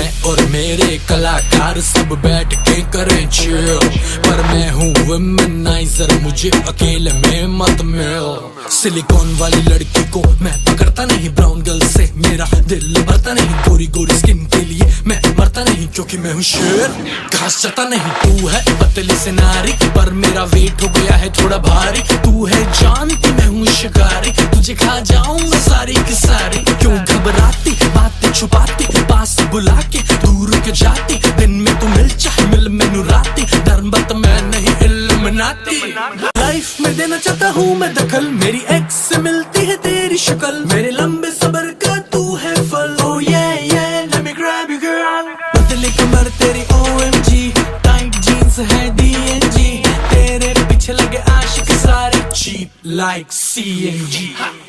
मैं और मेरे कलाकार सब बैठ के करें चिल, पर मैं हूँ वुमेनाइजर, मुझे अकेले में मत मिल। सिलिकॉन वाली लड़की को मैं पकड़ता नहीं, ब्राउन गर्ल से मेरा दिल भरता नहीं, गोरी गोरी स्किन के लिए मैं मरता नहीं, क्योंकि मैं हूँ शेर, घास चता नहीं। तू है पतली से नारी, पर मेरा वेट हो गया है थोड़ा भारी। तू है जानती मैं हूँ शिकारी, तुझे खा जाऊंगा सारी की सारी। क्यों घबराती, बातें छुपाती, पास बुला के दूर के जाती। दिन में तू मिल चाहे मिल मैनू राती, धर्मत मैं नहीं इल्यूमिनाती। लाइफ में देना चाहता हूँ मैं दखल, मेरी एक्स से मिलती है तेरी शक्ल, मेरे लंबे सबर का तू है फल। Oh yeah yeah, let me grab you girl। पतली कमर तेरी OMG, टाइट जीन्स है DNG, तेरे पीछे लगे आशिक सारे cheap like CNG।